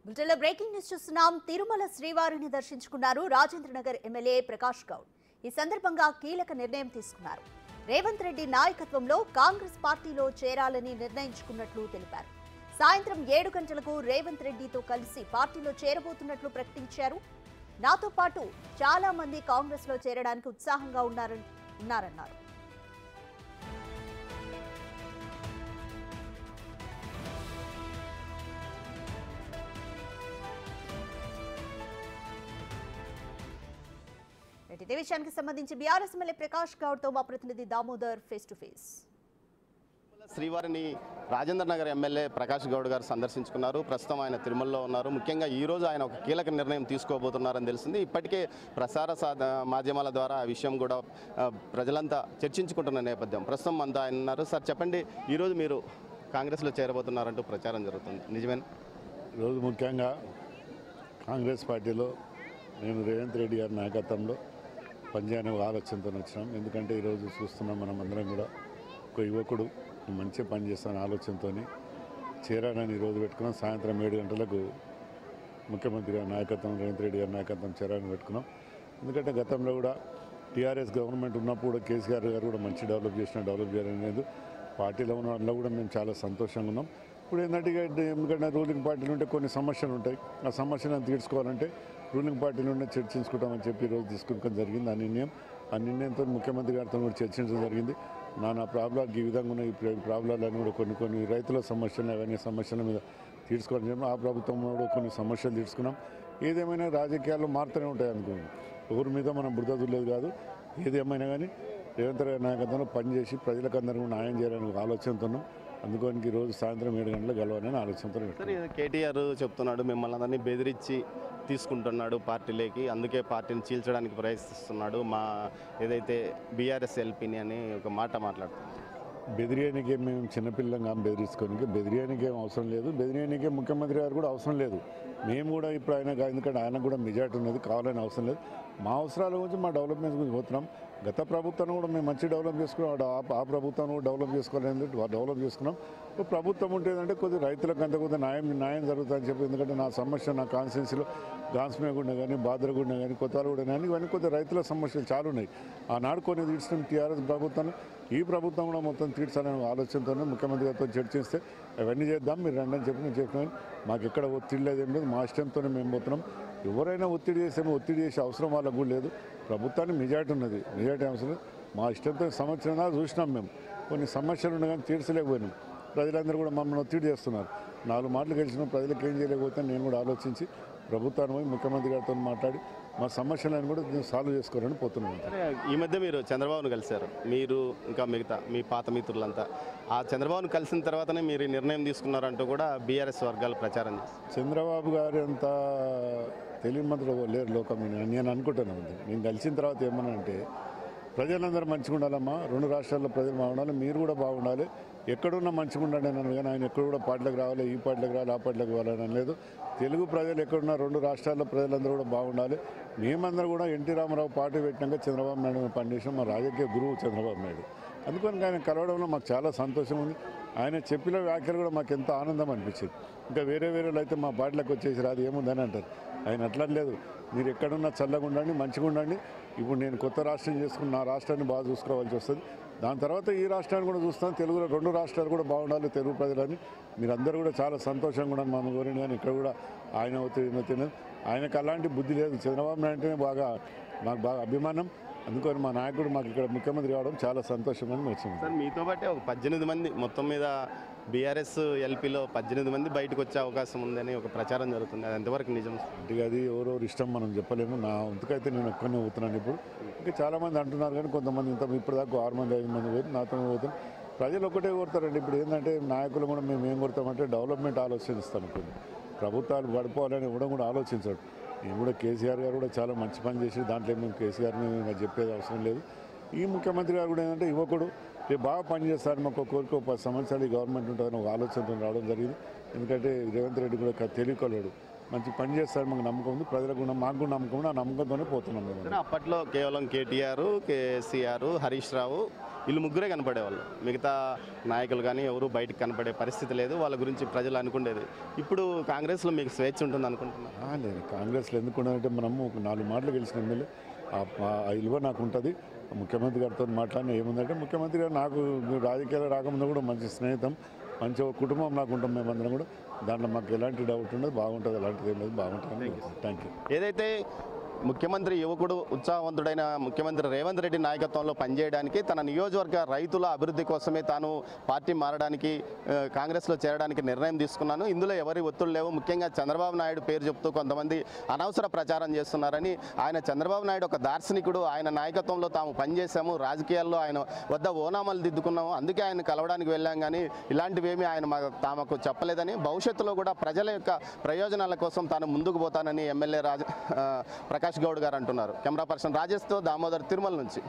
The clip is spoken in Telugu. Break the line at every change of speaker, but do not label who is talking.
బులెటిన్లో బ్రేకింగ్ న్యూస్ చూస్తున్నాం. తిరుమల శ్రీవారిని దర్శించుకున్నారు రాజేంద్రనగర్ ఎమ్మెల్యే ప్రకాష్ గౌడ్. ఈ సందర్భంగా కీలక నిర్ణయం తీసుకున్నారు. రేవంత్ రెడ్డి నాయకత్వంలో కాంగ్రెస్ పార్టీలో చేరాలని నిర్ణయించుకున్నట్లు తెలిపారు. సాయంత్రం 7 గంటలకు రేవంత్ రెడ్డితో కలిసి పార్టీలో చేరబోతున్నట్లు ప్రకటించారు. నాతో పాటు చాలా మంది కాంగ్రెస్ లో చేరడానికి ఉత్సాహంగా ఉన్నారన్నారు. ఇదే విషయానికి సంబంధించి బీఆర్ఎస్ ఎమ్మెల్యే ప్రకాష్ గౌడ్ తో మా ప్రతినిధి దామోదర్ ఫేస్ టు ఫేస్.
శ్రీవారిని రాజేంద్ర నగర్ ఎమ్మెల్యే ప్రకాష్ గౌడ్ గారు సందర్శించుకున్నారు. ప్రస్తుతం ఆయన తిరుమలలో ఉన్నారు. ముఖ్యంగా ఈ రోజు ఆయన ఒక కీలక నిర్ణయం తీసుకోబోతున్నారని తెలిసింది. ఇప్పటికే ప్రసార మాధ్యమాల ద్వారా ఆ విషయం కూడా ప్రజలంతా చర్చించుకుంటున్న నేపథ్యం. ప్రస్తుతం అంతా ఆయన ఉన్నారు. సార్ చెప్పండి, ఈరోజు మీరు కాంగ్రెస్లో చేరబోతున్నారంటూ ప్రచారం జరుగుతుంది, నిజమేనా?
ఈరోజు ముఖ్యంగా కాంగ్రెస్ పార్టీలో నేను రేవంత్ రెడ్డి గారి నాయకత్వంలో పనిచేయని ఆలోచనతో వచ్చినాం. ఎందుకంటే ఈరోజు చూస్తున్నాం, మనం అందరం కూడా ఒక యువకుడు మంచిగా పనిచేస్తాన ఆలోచనతో చేరాలని ఈరోజు పెట్టుకున్నాం. సాయంత్రం 7 గంటలకు ముఖ్యమంత్రి గారి నాయకత్వం, రేవంత్ రెడ్డి గారి నాయకత్వం చేరాలని పెట్టుకున్నాం. ఎందుకంటే గతంలో కూడా టీఆర్ఎస్ గవర్నమెంట్ ఉన్నప్పుడు కూడా కేసీఆర్ గారు కూడా మంచి డెవలప్ చేయాలనేది పార్టీలో ఉన్న వాళ్ళలో కూడా మేము చాలా సంతోషంగా ఉన్నాం. ఇప్పుడు ఏంటంటే ఎందుకంటే రూలింగ్ పార్టీలు ఉంటే కొన్ని సమస్యలు ఉంటాయి. ఆ సమస్యలను తీర్చుకోవాలంటే రూలింగ్ పార్టీలోనే చర్చించుకుంటామని చెప్పి ఈరోజు తీసుకోవడం జరిగింది. ఆ నిర్ణయంతో ముఖ్యమంత్రి గారితో కూడా చర్చించడం జరిగింది. నా ప్రాబ్లాలు ఈ విధంగా ఉన్న ఈ ప్రాబ్లాలన్నీ కూడా కొన్ని రైతుల సమస్యలు అవన్నీ సమస్యల మీద తీర్చుకోవడం జరిగింది. ఆ ప్రభుత్వంలో కూడా కొన్ని సమస్యలు తీర్చుకున్నాం. ఏదేమైనా రాజకీయాల్లో మారుతూనే ఉంటాయి అనుకోండి, ఎవరి మీద మనం బురద దుల్లేదు కాదు. ఏదేమైనా కానీ రేవంత్ రెడ్డి నాయకత్వంలో పనిచేసి ప్రజలకందరూ న్యాయం చేయాలని ఆలోచనతో అందుకోనికి ఈరోజు సాయంత్రం 7 గంటలకు గెలవాలని ఆలోచనతో.
కేటీఆర్ చెప్తున్నాడు, మిమ్మల్ని అందరినీ బెదిరించి తీసుకుంటున్నాడు పార్టీలోకి, అందుకే పార్టీని చీల్చడానికి ప్రయత్నిస్తున్నాడు, మా ఏదైతే బీఆర్ఎస్ ఎల్పీని అని ఒక మాట మాట్లాడుతున్నాడు.
బెదిరియానికే మేము చిన్నపిల్లంగా బెదిరించుకోనికి బెదిరియానికే అవసరం లేదు. బెదిరియానికే ముఖ్యమంత్రి గారు కూడా అవసరం లేదు. మేము కూడా ఇప్పుడు ఎందుకంటే ఆయనకు కూడా మెజార్టీ ఉన్నది, కావాలని అవసరం లేదు. మా అవసరాల గురించి, మా డెవలప్మెంట్స్ గురించి పోతున్నాం. గత ప్రభుత్వాన్ని కూడా మేము మంచి డెవలప్ చేసుకున్నాం. ఆ ప్రభుత్వాన్ని కూడా డెవలప్ చేసుకోవాలని డెవలప్ చేసుకున్నాం. ప్రభుత్వం ఉంటేదంటే కొద్దిగా రైతులకు అంత కొద్దిగా న్యాయం జరుగుతుందని చెప్పి, ఎందుకంటే నా సమస్య నా కాన్స్టిట్యున్సీలో గాన్స్మేగుండ కానీ, బాద్రగుండ కానీ, కొత్తగూడ కానీ ఇవన్నీ కొద్దిగా రైతుల సమస్యలు చాలా ఉన్నాయి. ఆనాడు కొన్ని తీర్చిన టీఆర్ఎస్ ప్రభుత్వాన్ని ఈ ప్రభుత్వం కూడా మొత్తం తీర్చాలనే ఆలోచనతోనే ముఖ్యమంత్రి గారితో చర్చిస్తే అవన్నీ చేద్దాం మీరు రండి అని చెప్పి నేను చెప్పినాను. మాకు ఎక్కడ ఒత్తిడి లేదేం లేదు, మా ఇష్టంతోనే మేము పోతున్నాం. ఎవరైనా ఒత్తిడి చేసే అవసరం వాళ్ళకు కూడా లేదు. ప్రభుత్వానికి మెజార్టీ ఉన్నది, మెజార్టీ అవసరం మా ఇష్టంతో సంవత్సరం చూసినాం. మేము కొన్ని సమస్యలు ఉన్నాయి కానీ తీర్చలేకపోయినాం. ప్రజలందరూ కూడా మమ్మల్ని ఒత్తిడి చేస్తున్నారు. 4 మాటలు గెలిచిన ప్రజలకు ఏం చేయలేకపోతే నేను కూడా ఆలోచించి ప్రభుత్వాన్ని పోయి ముఖ్యమంత్రి గారితో మాట్లాడి మా సమస్యలను కూడా సాల్వ్ చేసుకోవాలని పోతున్నాను.
ఈ మధ్య మీరు చంద్రబాబును కలిశారు, మీరు ఇంకా మిగతా మీ పాత మిత్రులంతా. ఆ చంద్రబాబును కలిసిన తర్వాతనే మీరు నిర్ణయం తీసుకున్నారంటూ కూడా బీఆర్ఎస్ వర్గాలు ప్రచారం చేస్తారు.
చంద్రబాబు గారు అంత తెలియమంతుడు లేరు లోకం నేను అనుకుంటున్నాను. నేను కలిసిన తర్వాత ఏమన్నా ప్రజలందరూ మంచిగా ఉండాలమ్మా, 2 రాష్ట్రాల్లో ప్రజలు బాగుండాలి, మీరు కూడా బాగుండాలి, ఎక్కడున్నా మంచిగా ఉండండి అన్నాను. కానీ ఆయన ఎక్కడ కూడా పార్టీలకు రావాలి, ఈ పార్టీలకు రావాలి, ఆ పార్టీలకు రావాలని అనలేదు. తెలుగు ప్రజలు ఎక్కడున్నా 2 రాష్ట్రాల్లో ప్రజలందరూ కూడా బాగుండాలి. మేమందరూ కూడా ఎన్టీ రామారావు పార్టీ పెట్టినాక చంద్రబాబు నాయుడు పనిచేసిన మా రాజకీయ గురువు చంద్రబాబు నాయుడు. అందుకని ఆయన కలవడంలో మాకు చాలా సంతోషం ఉంది. ఆయన చెప్పిన వ్యాఖ్యలు కూడా మాకు ఎంతో ఆనందం అనిపించింది. ఇంకా వేరే అయితే మా పార్టీలకు వచ్చేసి రాదు ఏముందని అంటారు. ఆయన అట్లా లేదు, మీరు ఎక్కడున్నా చల్లగా ఉండండి, మంచిగా ఉండండి. ఇప్పుడు నేను కొత్త రాష్ట్రం చేసుకుని నా రాష్ట్రాన్ని బాగా చూసుకోవాల్సి వస్తుంది. దాని తర్వాత ఈ రాష్ట్రాన్ని కూడా చూస్తాను. తెలుగులో 2 రాష్ట్రాలు కూడా బాగుండాలి తెలుగు ప్రజలని. మీరందరూ కూడా చాలా సంతోషంగా ఉండాలి మా గురించి. కానీ ఇక్కడ కూడా ఆయన ఒత్తిడి ఆయనకు అలాంటి బుద్ధి లేదు. చంద్రబాబు నాయుడు అంటేనే నాకు బాగా అభిమానం. అందుకని మా నాయకుడు మాకు ఇక్కడ ముఖ్యమంత్రి కావడం చాలా సంతోషమని వచ్చింది.
సార్ మీతో పాటే ఒక 18 మంది మొత్తం మీద బీఆర్ఎస్ ఎల్పీలో 18 మంది బయటకు వచ్చే అవకాశం ఉందని ఒక ప్రచారం జరుగుతుంది, అది ఎంతవరకు నిజం?
అంటే అది ఎవరెవరు ఇష్టం మనం చెప్పలేము. నా వంతుకైతే నేను ఒక్కనే పోతున్నాను. ఇప్పుడు ఇంకా చాలామంది అంటున్నారు కానీ కొంతమంది ఇప్పటిదాకా 6 మంది 5 మంది పోయి నాతో పోతాం. ప్రజలు ఒకటే కోరుతారండి. ఇప్పుడు ఏంటంటే నాయకులు కూడా మేము ఏం కోరుతామంటే డెవలప్మెంట్ ఆలోచిస్తాం. కొన్ని ప్రభుత్వాలు పడిపోవాలని ఇవ్వడం కూడా ఆలోచించాడు. నేను కూడా కేసీఆర్ గారు కూడా చాలా మంచి పని చేసి దాంట్లో మేము కేసీఆర్ని చెప్పేది అవసరం లేదు. ఈ ముఖ్యమంత్రి గారు కూడా ఏంటంటే యువకుడు రేపు బాగా పనిచేస్తారు, మాకు కోరిక 10 సంవత్సరాలు ఈ గవర్నమెంట్ ఉంటుందని ఒక ఆలోచనతో రావడం జరిగింది. ఎందుకంటే రేవంత్ రెడ్డి కూడా తెలియకలేడు, మంచి పని చేస్తారు, మాకు నమ్మకం ఉంది. ప్రజలకు కూడా మాకు కూడా నమ్మకం ఉంది. ఆ నమ్మకంతోనే పోతున్నాం.
అప్పట్లో కేవలం కేటీఆర్, కేసీఆర్, హరీష్ రావు, వీళ్ళు ముగ్గురే కనపడేవాళ్ళు. మిగతా నాయకులు కానీ ఎవరు బయటకు కనపడే పరిస్థితి లేదు. వాళ్ళ గురించి ప్రజలు అనుకునేది. ఇప్పుడు కాంగ్రెస్లో మీకు స్వేచ్ఛ ఉంటుంది అనుకుంటున్నాను.
లేదు, కాంగ్రెస్లో ఎందుకున్నారంటే మనము ఒక 4 మాటలు గెలిచిన ఎమ్మెల్యే ఆ విలువ నాకు ఉంటుంది. ముఖ్యమంత్రి గారితో మాట్లాడిన ఏముందంటే ముఖ్యమంత్రి గారు నాకు రాజకీయాలు రాకముందు కూడా మంచి స్నేహితం, మంచి కుటుంబం నాకు ఉంటాం మేమందరం కూడా. దాంట్లో మాకు ఎలాంటి డౌట్ ఉండదు, బాగుంటుంది, అలాంటిది ఏం లేదు, బాగుంటుంది. Thank you.
ఏదైతే ముఖ్యమంత్రి యువకుడు ఉత్సాహవంతుడైన ముఖ్యమంత్రి రేవంత్ రెడ్డి నాయకత్వంలో పనిచేయడానికి తన నియోజకవర్గ రైతుల అభివృద్ధి కోసమే తాను పార్టీ మారడానికి కాంగ్రెస్లో చేరడానికి నిర్ణయం తీసుకున్నాను. ఇందులో ఎవరి ఒత్తులు లేవు. ముఖ్యంగా చంద్రబాబు నాయుడు పేరు చెప్తూ కొంతమంది అనవసర ప్రచారం చేస్తున్నారని, ఆయన చంద్రబాబు నాయుడు ఒక దార్శనికుడు, ఆయన నాయకత్వంలో తాము పనిచేశాము, రాజకీయాల్లో ఆయన వద్ద ఓనామాలు దిద్దుకున్నాము, అందుకే ఆయన కలవడానికి వెళ్ళాం కానీ ఇలాంటివేమీ ఆయన తామకు చెప్పలేదని, భవిష్యత్తులో కూడా ప్రజల యొక్క ప్రయోజనాల కోసం తాను ముందుకు పోతానని ఎమ్మెల్యే ప్రకాష్ గౌడ్ గారు అంటున్నారు. కెమెరా పర్సన్ రాజేష్తో దామోదర్, తిరుమల నుంచి.